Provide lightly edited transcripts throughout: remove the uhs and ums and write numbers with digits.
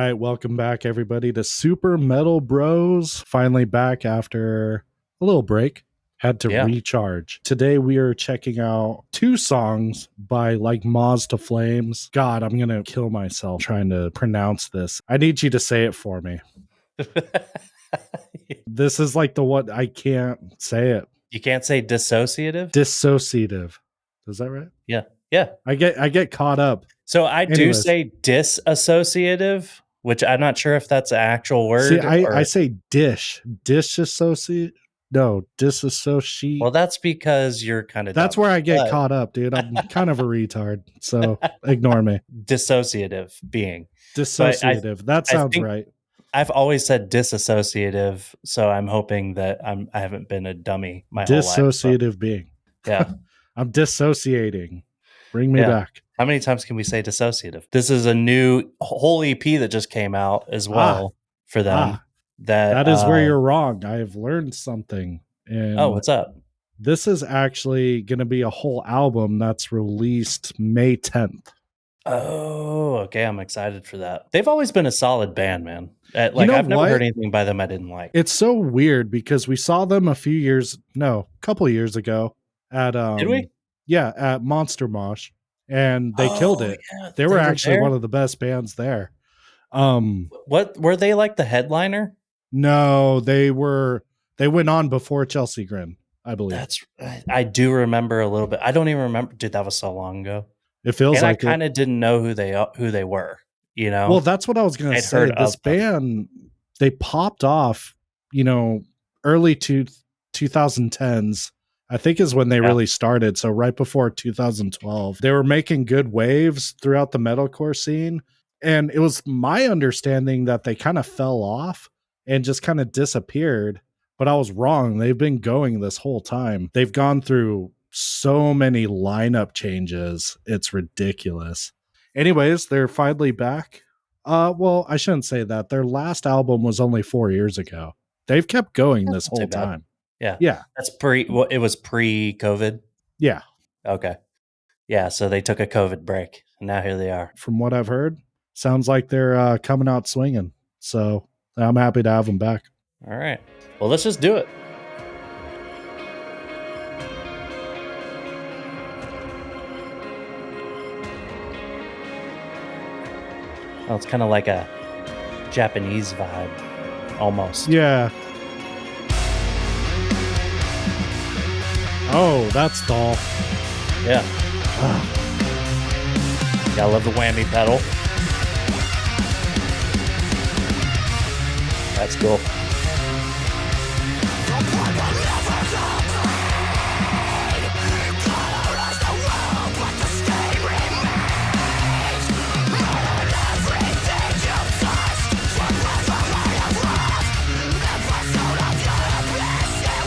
right, welcome back everybody to Super Metal Bros. Finally back after a little break. Had to recharge. Today we are checking out 2 songs by Like Moths to Flames. God, I'm going to kill myself trying to pronounce this. I need you to say it for me. This is like the one I can't say it. You can't say dissociative? Dissociative. Is that right? Yeah. Yeah. I get caught up. So I do say disassociative, which I'm not sure if that's an actual word. See, I say disassociate. No, disassociate. Well, that's because you're kind of That's where I get caught up, dude. I'm kind of a retard, so ignore me. Dissociative being. Dissociative. That sounds right. I've always said disassociative, so I'm hoping that I haven't been a dummy my whole life. Dissociative being. Yeah. I'm dissociating. Bring me back. How many times can we say dissociative? This is a new whole EP that just came out as well for them. That is where you're wrong. I have learned something. And what's up? This is actually going to be a whole album that's released May 10th. Oh, okay. I'm excited for that. They've always been a solid band, man. I've never heard anything by them I didn't like. It's so weird because we saw them a couple years ago at Did we? Yeah, at Monster Mosh, and they killed it. Yeah, they were actually one of the best bands there. What were they, like the headliner? No, they went on before Chelsea Grin, I believe. I do remember a little bit. I don't even remember. Dude, that was so long ago. It feels like I kind of didn't know who they were. You know. Well, that's what I was going to say. This band, they popped off. Early 2010s. I think is when they really started. So right before 2012, they were making good waves throughout the metalcore scene. And it was my understanding that they kind of fell off and just kind of disappeared. But I was wrong. They've been going this whole time. They've gone through so many lineup changes. It's ridiculous. Anyways, they're finally back. Well, I shouldn't say that. Their last album was only 4 years ago. They've kept going this whole time. Yeah. Yeah. That's it was pre-COVID? Yeah. Okay. Yeah, so they took a COVID break, and now here they are. From what I've heard, sounds like they're coming out swinging. So I'm happy to have them back. All right. Well, let's just do it. Well, it's kind of like a Japanese vibe, almost. Yeah. Oh, that's dull. Yeah. Yeah, I love the whammy pedal. That's cool.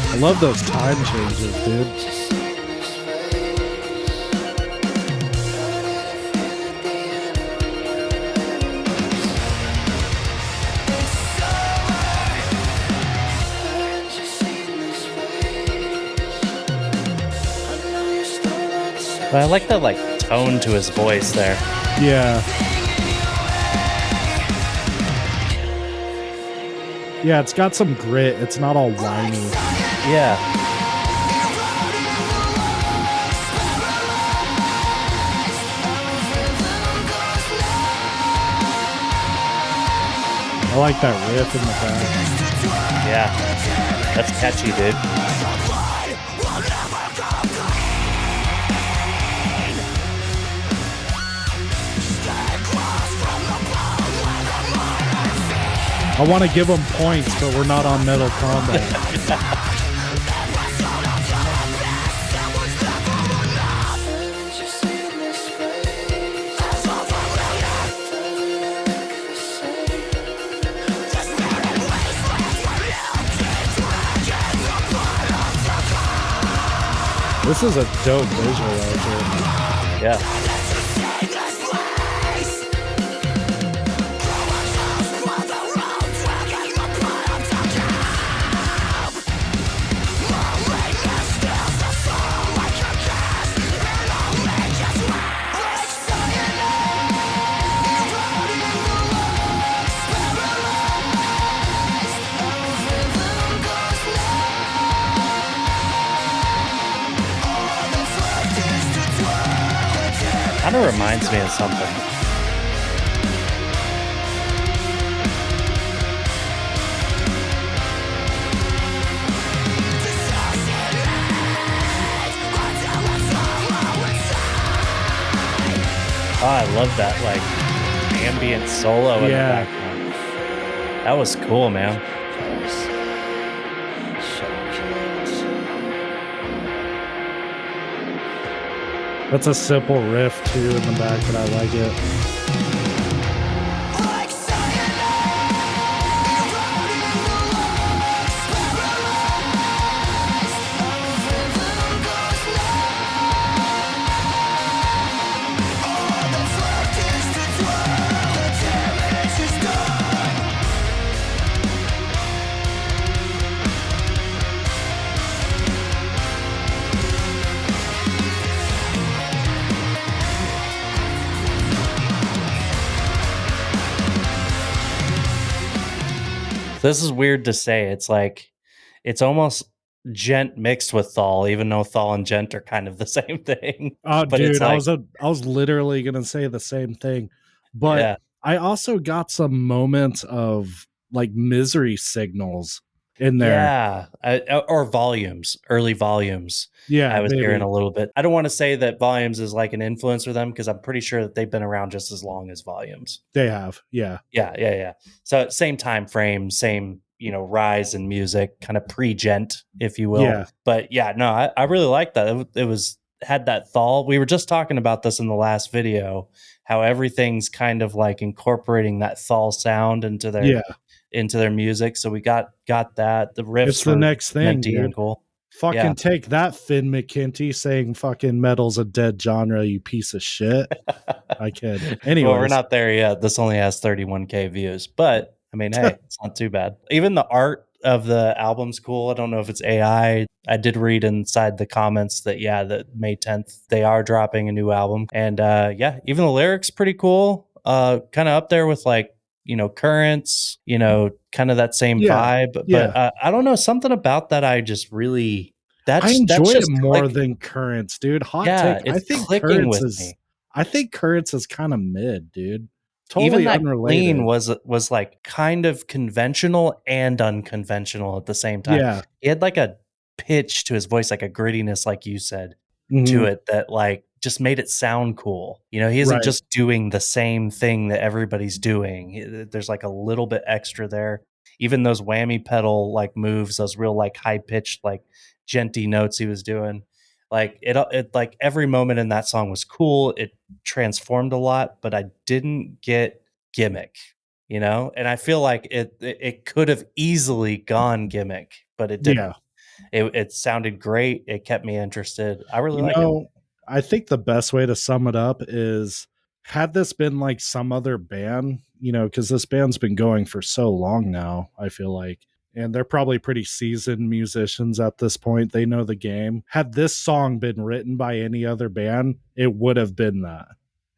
I love those time changes, dude. But I like that tone to his voice there. Yeah. Yeah, it's got some grit. It's not all whiny. Yeah. I like that riff in the back. Yeah. That's catchy, dude. I want to give them points, but we're not on Metal Kombat. This is a dope visual right here. Yeah. Kind of reminds me of something. Oh, I love that like ambient solo in the background. That was cool, man. That's a simple riff too in the back, but I like it. This is weird to say. It's like, it's almost gent mixed with thal, even though thal and gent are kind of the same thing. Oh, but dude, it's like, I was literally gonna say the same thing, but yeah, I also got some moments of like misery signals in there. yeah, or volumes, early volumes. Yeah, I was hearing maybe a little bit. I don't want to say that volumes is like an influence for them because I'm pretty sure that they've been around just as long as volumes. they have. Yeah, Yeah. So same time frame, same, rise in music, kind of pre-gent, if you will. Yeah. But yeah, no, I really like that. It was had that thal. We were just talking about this in the last video, how everything's kind of like incorporating that thal sound into their music. So we got that. The riffs it's the next thing, dude. And cool. Fucking take that, Finn McKenty, saying fucking metal's a dead genre, you piece of shit. I kid. Anyway, well, we're not there yet. This only has 31K views, but I mean, hey, it's not too bad. Even the art of the album's cool. I don't know if it's AI. I did read inside the comments that that May 10th they are dropping a new album, and even the lyrics pretty cool. Kind of up there with like Currents, kind of that same vibe. But I don't know, something about that I just really I enjoy it more than Currents, dude. Hot take. I think Currents is kind of mid, dude. Totally even that unrelated. Clean was like kind of conventional and unconventional at the same time. Yeah, he had like a pitch to his voice, like a grittiness, like you said, to it that like just made it sound cool. He isn't just doing the same thing that everybody's doing. There's like a little bit extra there. Even those whammy pedal like moves, those real like high pitched like genty notes he was doing. Like it like every moment in that song was cool. It transformed a lot, but I didn't get gimmick, and I feel like it could have easily gone gimmick, but it didn't. It sounded great. It kept me interested. I really like it. I think the best way to sum it up is, had this been like some other band, because this band's been going for so long now, I feel like, and they're probably pretty seasoned musicians at this point. They know the game. Had this song been written by any other band, it would have been that.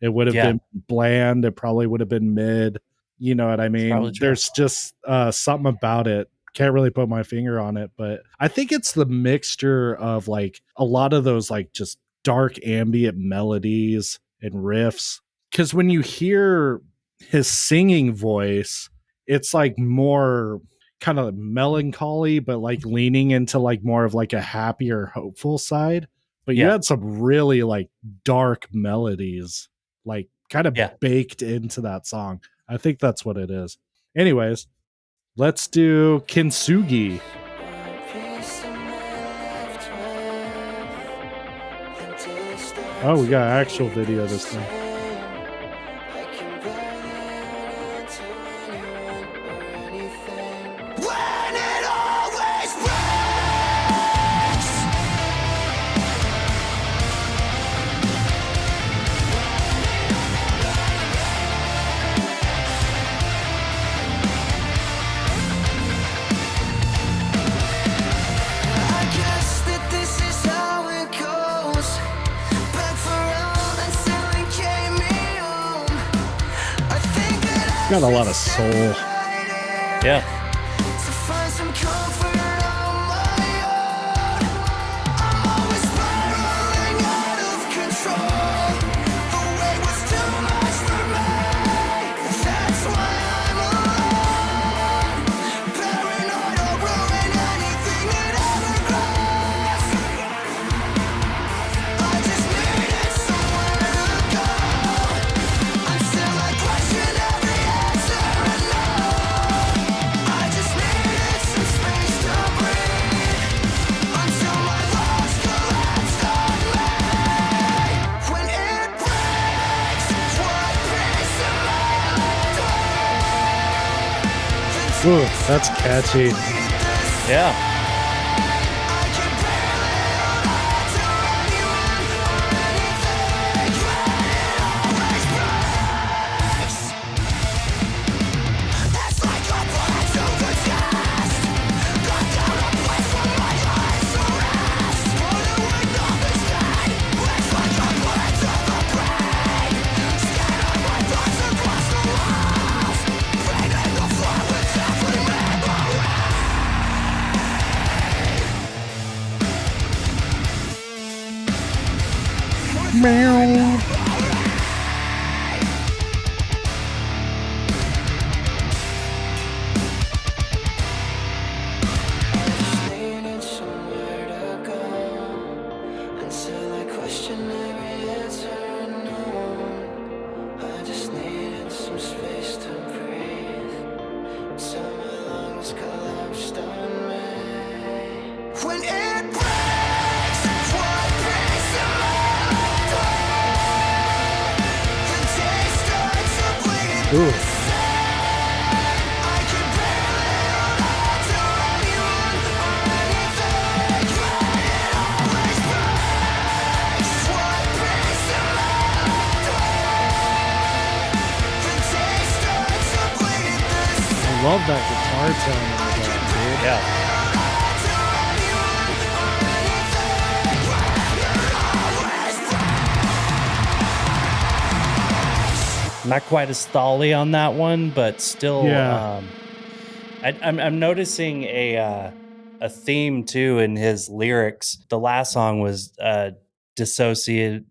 It would have been bland. It probably would have been mid. You know what I mean? There's just something about it. Can't really put my finger on it, but I think it's the mixture of like a lot of those like just dark ambient melodies and riffs. Because when you hear his singing voice, it's like more kind of melancholy, but like leaning into like more of like a happier, hopeful side. But you had some really like dark melodies, like kind of baked into that song. I think that's what it is. Anyways, let's do Kintsugi. Oh, we got actual video this time. Got a lot of soul. Yeah. Ooh, that's catchy. Yeah. Meow. Ooh. I love that guitar tone in the back, dude. Yeah. Not quite as stally on that one, but still, Yeah. I'm noticing a theme too in his lyrics. The last song was dissociative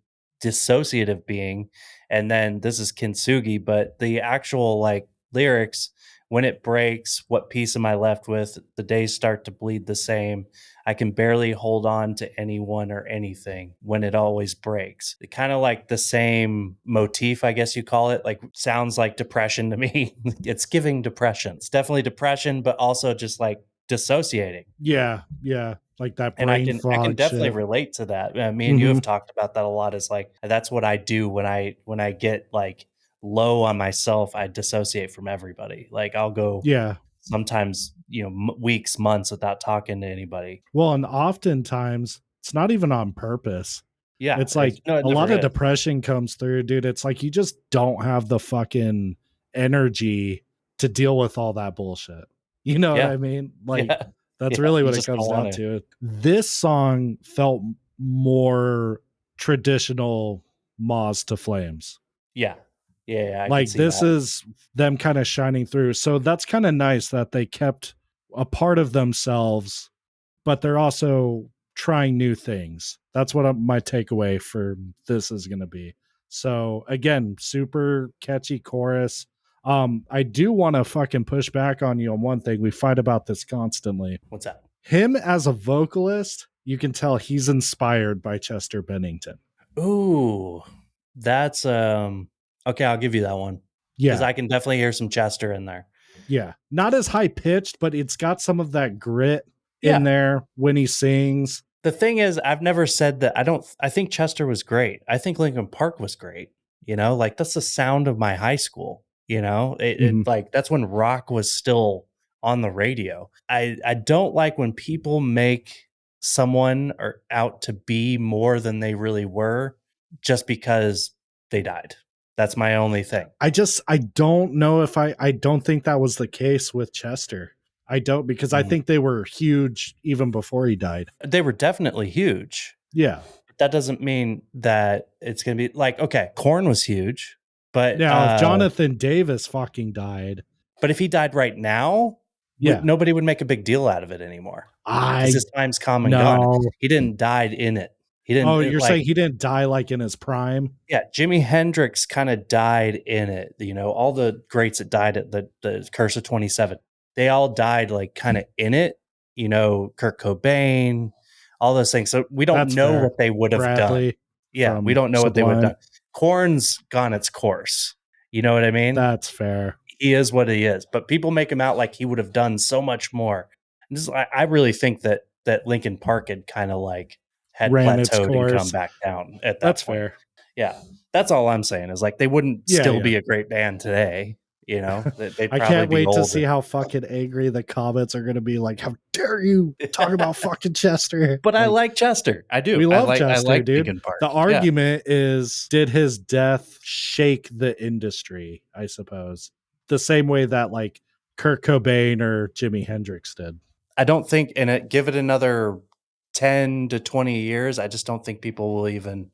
being, and then this is Kintsugi, but the actual like lyrics, when it breaks, what piece am I left with? The days start to bleed the same. I can barely hold on to anyone or anything when it always breaks. It kind of like the same motif, I guess you call it. Like sounds like depression to me. It's giving depression. It's definitely depression, but also just like dissociating. Yeah. Yeah. Like that And brain I can fog definitely shit. relate to that. Me and you have talked about that a lot. Is like that's what I do when I get like low on myself. I dissociate from everybody. Like I'll go Yeah. sometimes, you know, weeks, months without talking to anybody. Well, and oftentimes it's not even on purpose. Yeah, It's like no, it a lot never of is. depression comes through, dude. It's like you just don't have the fucking energy to deal with all that bullshit. You know what Yeah, I mean? Like yeah, that's yeah. really You what it just don't comes want down to. to. This song felt more traditional Moths to Flames. Yeah, yeah, I can Like see this that. is them kind of shining through. So that's kind of nice that they kept a part of themselves, but they're also trying new things. That's what my takeaway for this is going to be. So again, super catchy chorus. I do want to fucking push back on you on one thing. We fight about this constantly. What's that? Him as a vocalist, you can tell he's inspired by Chester Bennington. Ooh, that's okay. I'll give you that one because Yeah. I can definitely hear some Chester in there. Yeah. Not as high pitched, but it's got some of that grit in Yeah. there when he sings. The thing is, I've never said that. I think Chester was great. I think Linkin Park was great. You know, like that's the sound of my high school. You know, Mhm. like that's when rock was still on the radio. I don't like when people make someone or out to be more than they really were just because they died. That's my only thing. I don't know if I don't think that was the case with Chester. I don't, because I think they were huge even before he died. They were definitely huge. Yeah. That doesn't mean that it's going to be like, okay, Korn was huge, but Now, if Jonathan Davis fucking died, but if he died right now, yeah, nobody would make a big deal out of it anymore because his time's come and gone. no. He didn't die in it. He didn't. Oh, you're like, saying he didn't die like in his prime? Yeah, Jimi Hendrix kind of died in it. You know, all the greats that died at the Curse of 27, they all died like kind of in it. You know, Kurt Cobain, all those things. So we don't know what they would have done. Yeah, we don't know what they would have done. Korn's gone its course. You know what I mean? That's fair. He is what he is, but people make him out like he would have done so much more. And this, I really think that Linkin Park had kind of like had Ran its plateaued and come course. back down at that That's point. fair. Yeah, that's all I'm saying is like they wouldn't still be a great band today. You know, I can't wait to see how fucking angry the comments are going to be. Like, how dare you talk about fucking Chester? But I like Chester. I do. We love Chester, I like dude. Linkin Park. The argument is, did his death shake the industry? I suppose the same way that like Kurt Cobain or Jimi Hendrix did. I don't think, give it another 10 to 20 years, I just don't think people will even.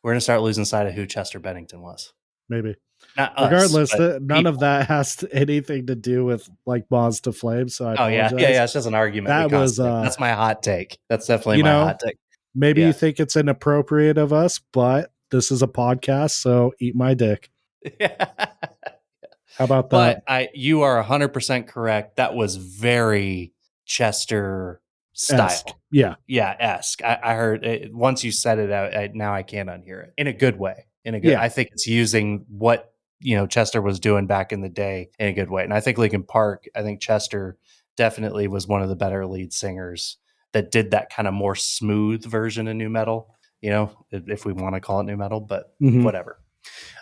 We're going to start losing sight of who Chester Bennington was. Maybe. Not regardless, us, none of that has anything to do with Like Moths to Flame. So I apologize. Yeah. It's just an argument. That was that's my hot take. That's definitely my hot take. Maybe you think it's inappropriate of us, but this is a podcast, so eat my dick. How about that? But you are 100% correct. That was very Chester style. Yeah. Esque. I heard it, once you said it, now I can't unhear it in a good way. I think it's using what Chester was doing back in the day in a good way. And I think Linkin Park, I think Chester definitely was one of the better lead singers that did that kind of more smooth version of nu metal, if we want to call it nu metal, but whatever.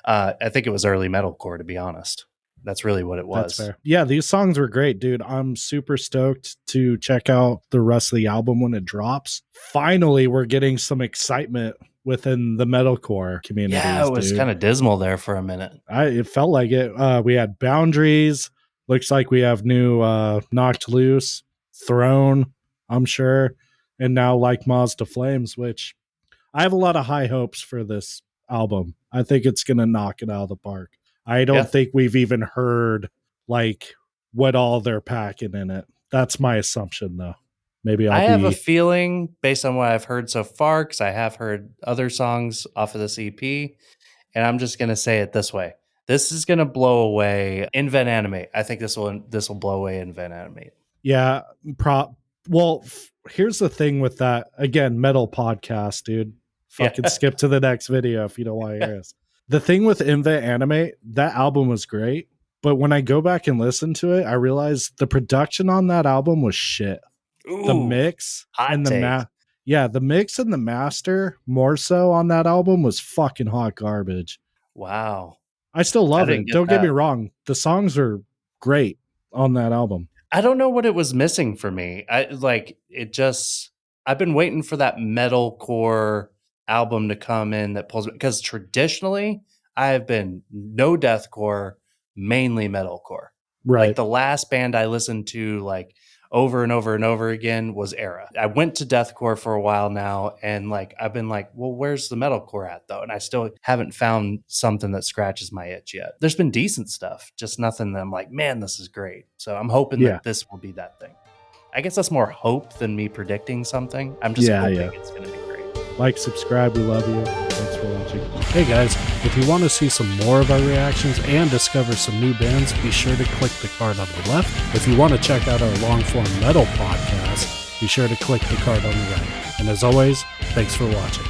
I think it was early metalcore, to be honest. That's really what it was. That's fair. Yeah, these songs were great, dude. I'm super stoked to check out the rest of the album when it drops. Finally, we're getting some excitement within the metalcore community. Yeah, it was kind of dismal there for a minute. It felt like it. We had Boundaries. Looks like we have new Knocked Loose, Throne, I'm sure. And now Like Moths to Flames, which I have a lot of high hopes for this album. I think it's going to knock it out of the park. I don't think we've even heard like what all they're packing in it. That's my assumption, though. Maybe I have a feeling based on what I've heard so far, because I have heard other songs off of this EP, and I'm just going to say it this way: this is going to blow away Invent Animate. I think this will blow away Invent Animate. Yeah, well, here's the thing with that. Again, metal podcast, dude. Fucking skip to the next video if you don't want to hear us. The thing with Invent Animate, that album was great, but when I go back and listen to it, I realized the production on that album was shit. Ooh, the mix and the mix and the master more so on that album was fucking hot garbage. Wow. I still love it. Don't get me wrong. The songs are great on that album. I don't know what it was missing for me. I've been waiting for that metalcore album to come in that pulls, because traditionally I have been no deathcore, mainly metalcore. Right. Like the last band I listened to like over and over and over again was Era. I went to deathcore for a while now, and like I've been like, well, where's the metalcore at though? And I still haven't found something that scratches my itch yet. There's been decent stuff, just nothing that I'm like, man, this is great. So I'm hoping that this will be that thing. I guess that's more hope than me predicting something. I'm just hoping it's going to be great. Like, subscribe, we love you. Thanks for watching. Hey guys, if you want to see some more of our reactions and discover some new bands, be sure to click the card on the left. If you want to check out our long-form metal podcast, be sure to click the card on the right. And as always, thanks for watching.